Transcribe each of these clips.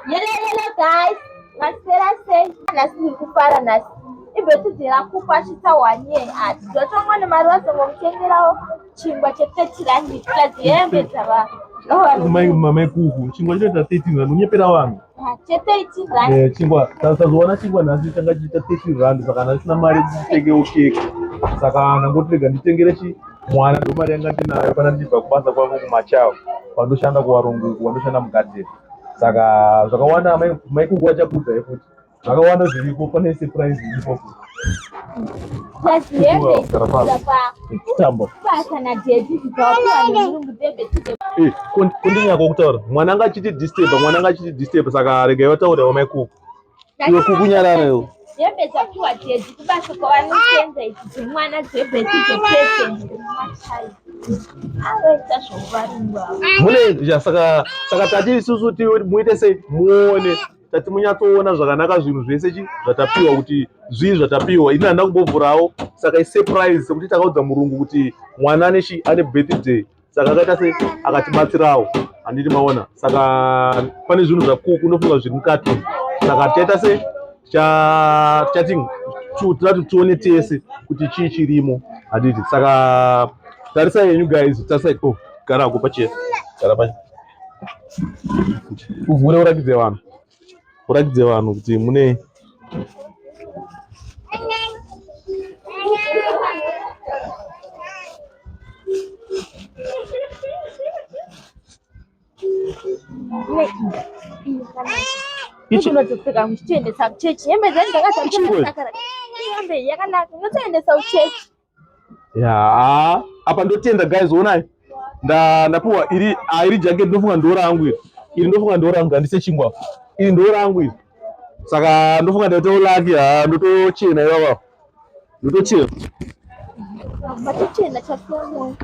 Hello guys, masera sei nasi kufara nasi ibetidzira kukwashisa wanye ati dzotomwana mari vazongomutengerawo chingwa che30 rand plus hembe mamai kuku chingwa chinoita 13 rand unyepera vanhu che13 rand chingwa tasazowana chingwa nhasi changa chiita 13 rand saka ndasina mari nditengewo keke saka ndangotirega nditengere mwana ndo mari yanga ndinayo kana ndichibva kubasa kwangu kumachawa vandoshanda kuvarungu vandoshanda mugadheni saka zvakawanda mai kuku vachakudzai futi zvakawanda zviriko pane surprise iripo kondinyaka kutaura mwana anga achiti disturb saka regai vataura vamai kuku iwe kuku nyarara hembe dzapiwa dhedhi kubasa kwavanosenza idzi dzemwana dzebheti dzepresent anoita zvokuvarungwa mune saka tati isusu muite sei muone tati munyatsoona zvakanaka zvinhu zvese zvatapiwa kuti zvii zvatapiwa ini handa kumbovhurawo saka isurprise sekuti takaudza murungu kuti mwana ane birthday saka akaita se akatibatsirawo handiti maona saka pane zvinhu zvakuku unofunga zviri mukati saka taita se chati tione tese kuti chii chirimo handiti saka tarisai henyu guys tarisai gara ako pachena gara pache uvhure urakidze vanhu kuti mune unotopfeka muchitoendesa kuchechi hembe dzani dzakazaaambe yakanaka unotoendesa kuchechi ya apa ndotenda guys onai ndapiwa iri jacket ndofunga ndorangu iri ndofunga ndorangu handise chingwa iri ndorangu iri saka ndofunga ndatoolaki ndotochena ivava ndotochena matochena chafono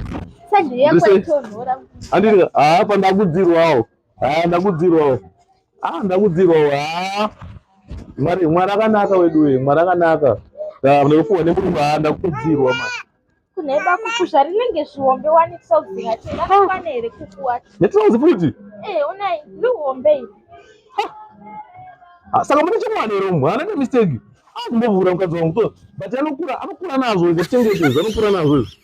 sandiyakwatonhora handiti apa ndakudzirwawo ndakudzirwawo mwari akanaka wedu mwari akanaka ndakufuwa nemurungu ndakudzirwa mani kuneba kupusha rinenge zviombe 1000 achena kwana here kuku wacho netrauzi futi unai ndihombe iri saka mune chemwana here umwe anaita mistake akumbovhura mukadzi wangu but anokura nazvo ngekuchengetedza anokura nazvo izvi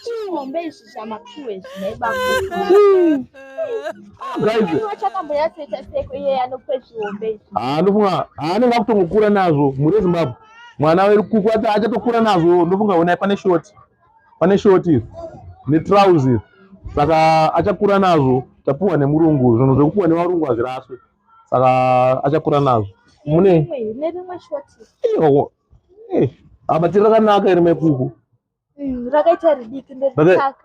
chihombe izvi zvamapiwe zvineba wachakamboyatseta seko iye anope zvihombe izvi ndofunga anenge akutongokura nazvo muri Zimbabwe mwana wekuku achatokura nazvo ndofunga onai pane shoti netrauzi saka achakura nazvo tapuwa nemurungu zvinhu zvekupuwa nevarungu hazviraswe saka achakura nazvo mune nerimwe shoti abatiri rakanaka iri mekuku rakaita ridiki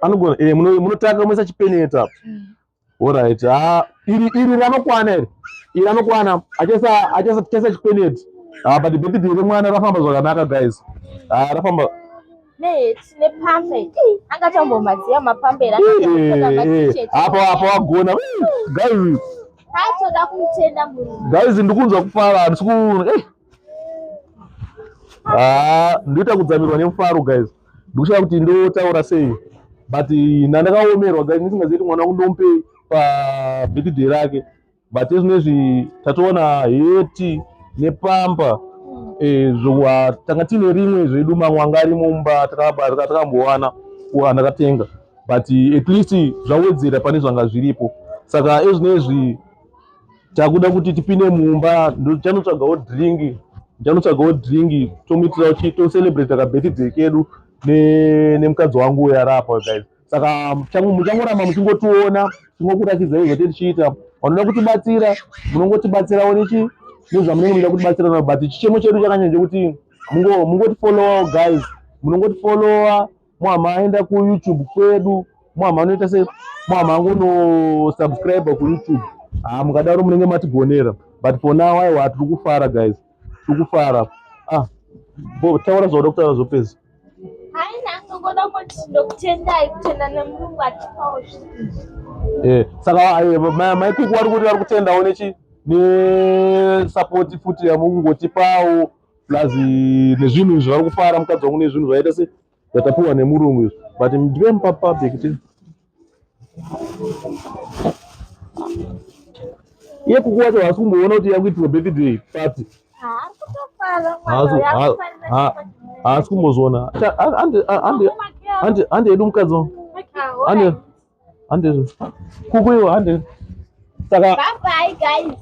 anogona munotaka muisa chipeneta alright iri ranokwana iri ranokwana achasa chipeneti but birthday remwana rafamba zvakanaka guys rafamba nepambe angatombomadziya mapambe apa wagona guys atoda kumutenda murungu guys ndikunzwa kufara handisi kuona ndoita kudzamirwa nemufaro guys ndikushaya kuti ndotaura sei but ndandakaomerwa guys ndisingazivi kuti mwana wangu ndomupei pabirthday rake but ezvinezvi tatoona heti nepamba tanga tine rimwe zvedu mamwe anga ari mumba takakambowana ndakatenga but at least zvawedzera pane zvanga zviripo saka ezvinezvi takuda kuti tipinde mumba ndochanditsvagawo dringi tomuitira tocelebrate kabirthday kedu nemukadzi wangu uyo arapa guys saka muchangoramba muchingotiona tingokurakidza izvo tichiita vanoda kutibatsira munongotibatsirawo nezvamunenge muchida kutibatsira but chichemo chedu chakanyanya kuti mungotifollowa guys munongotifollowa mwamaenda kuyoutube kwedu mwamanoita se mwamangu no-subscribe kuyoutube mukadaro munenge matigonera but for now aiwa tiri kufara guys tiri kufara taura zvauda kutaura zvopezi haina kuti ndokutendai kutenda nemurungu atipawo zvinhu saka maikuku vari kuti vari kutendawo nesapoti futi yamungotipawo plus nezvinhu zvari kufara mukadzi wangu nezvinhu zvaita se zvatapiwa nemurungu izvi but ndive mupapa bhekiti iye kuku wacho haasi kumboona kuti yakuitirwa birthday party. Haasi kumbozoona. Hande edu mukadzi wangu. Hande kuku iwo hande. Saka bye bye guys.